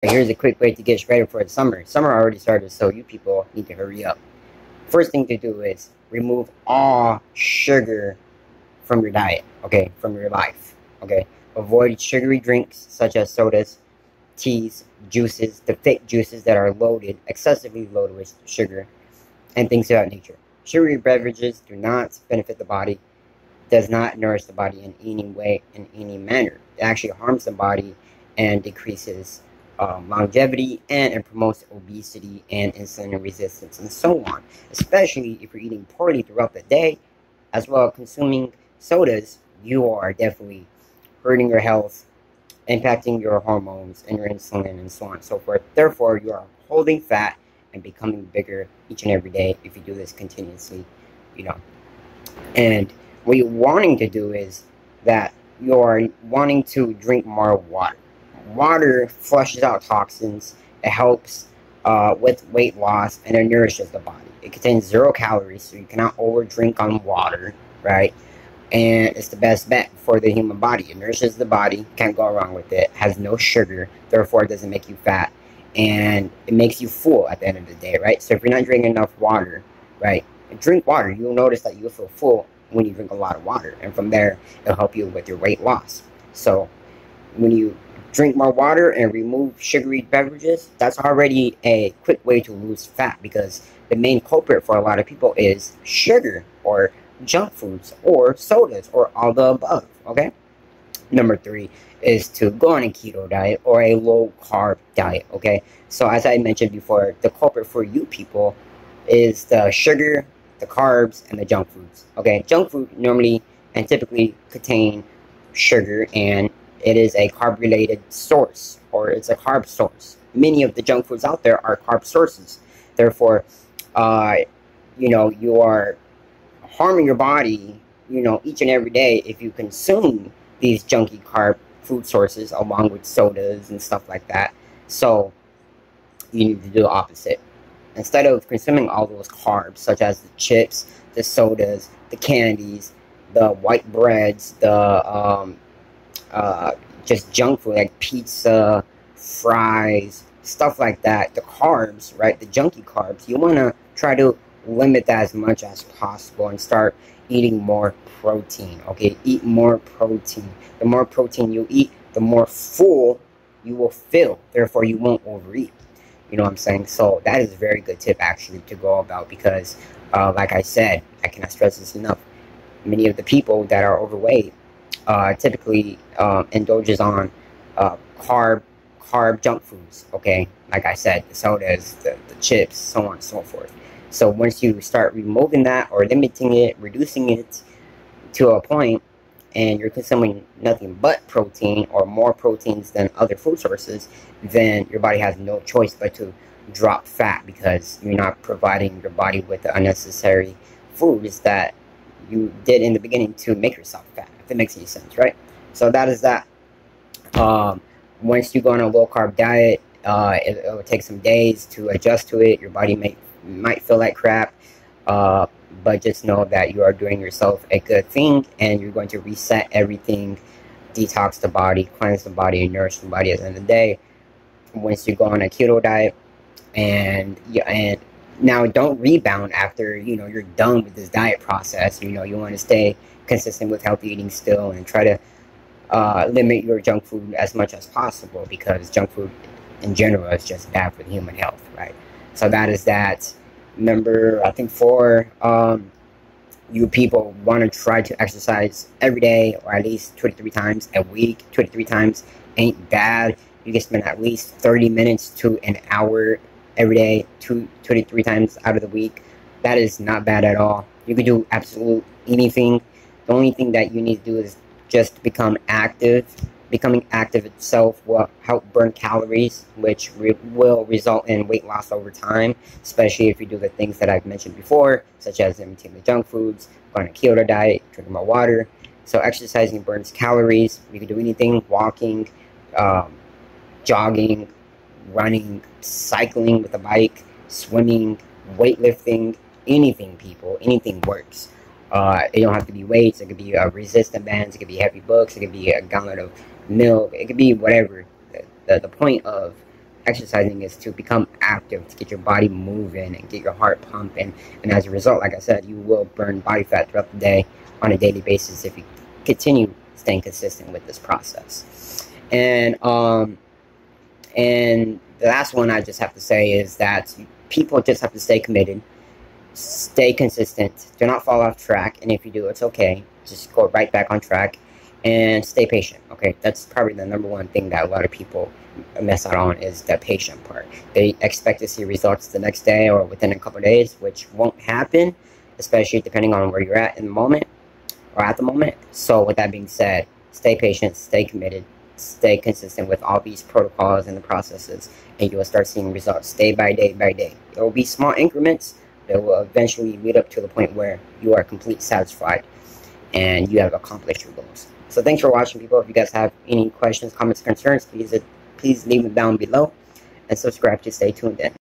Here's a quick way to get ready for the summer. Summer already started, so you people need to hurry up. First thing to do is remove all sugar from your diet, okay, from your life, okay. Avoid sugary drinks such as sodas, teas, juices, the fake juices that are loaded, excessively loaded with sugar, and things of that nature. Sugary beverages do not benefit the body, does not nourish the body in any way, in any manner. It actually harms the body and decreases longevity, and it promotes obesity and insulin resistance and so on, especially if you're eating poorly throughout the day as well. Consuming sodas, you are definitely hurting your health, impacting your hormones and your insulin and so on and so forth. Therefore, you are holding fat and becoming bigger each and every day if you do this continuously, and what you're wanting to do is that you're wanting to drink more water. Water flushes out toxins, it helps with weight loss, and it nourishes the body. It contains 0 calories, so you cannot overdrink on water, right? And it's the best bet for the human body. It nourishes the body, can't go wrong with it, has no sugar, therefore it doesn't make you fat, and it makes you full at the end of the day, right? So if you're not drinking enough water, right, drink water, you'll notice that you'll feel full when you drink a lot of water, and from there it'll help you with your weight loss. So when you drink more water and remove sugary beverages, that's already a quick way to lose fat, because the main culprit for a lot of people is sugar or junk foods or sodas or all the above, okay? Number 3 is to go on a keto diet or a low carb diet, okay? So as I mentioned before, the culprit for you people is the sugar, the carbs, and the junk foods, okay? Junk food normally and typically contain sugar, and it is a carb-related source, or it's a carb source. Many of the junk foods out there are carb sources. Therefore, you are harming your body, each and every day if you consume these junky carb food sources along with sodas and stuff like that. So you need to do the opposite. Instead of consuming all those carbs, such as the chips, the sodas, the candies, the white breads, the just junk food like pizza, fries, stuff like that, the carbs, right, the junky carbs, you want to try to limit that as much as possible and start eating more protein, okay? Eat more protein. The more protein you eat, the more full you will feel, therefore you won't overeat. You know what I'm saying? So that is a very good tip actually to go about, because like I said, I cannot stress this enough, many of the people that are overweight typically indulges on carb junk foods, okay? Like I said, the sodas, the chips, so on and so forth. So once you start removing that or limiting it, reducing it to a point, and you're consuming nothing but protein or more proteins than other food sources, then your body has no choice but to drop fat, because you're not providing your body with the unnecessary foods that you did in the beginning to make yourself fat, if that makes any sense, right? So that is that. Once you go on a low carb diet, it will take some days to adjust to it. Your body might feel like crap, but just know that you are doing yourself a good thing, and you're going to reset everything, detox the body, cleanse the body, and nourish the body at the end of the day. Once you go on a keto diet, and now don't rebound after you're done with this diet process. You want to stay consistent with healthy eating still, and try to limit your junk food as much as possible, because junk food in general is just bad for the human health, right? So that is that. Number, I think 4, you people want to try to exercise every day, or at least 2 to 3 times a week. 2 to 3 times ain't bad. You can spend at least 30 minutes to an hour every day, 2 to 3 times out of the week. That is not bad at all. You can do absolute anything. The only thing that you need to do is just become active. Becoming active itself will help burn calories, which will result in weight loss over time, especially if you do the things that I've mentioned before, such as limiting the junk foods, going on a keto diet, drinking more water. So exercising burns calories. You can do anything: walking, jogging, running, cycling with a bike, swimming, weightlifting, anything, people. Anything works. It don't have to be weights. It could be resistant bands. It could be heavy books. It could be a gallon of milk. It could be whatever. The point of exercising is to become active, to get your body moving and get your heart pumping. And as a result, like I said, you will burn body fat throughout the day on a daily basis if you continue staying consistent with this process. And the last one I just have to say is that people just have to stay committed, stay consistent, do not fall off track, and if you do, it's okay. Just go right back on track and stay patient, okay? That's probably the number one thing that a lot of people miss out on, is the patient part. They expect to see results the next day or within a couple of days, which won't happen, especially depending on where you're at in the moment or at the moment. So with that being said, stay patient, stay committed, stay consistent with all these protocols and the processes, and you will start seeing results day by day by day. There will be small increments that will eventually lead up to the point where you are completely satisfied and you have accomplished your goals. So thanks for watching, people. If you guys have any questions, comments, concerns, please leave them down below and subscribe to stay tuned in.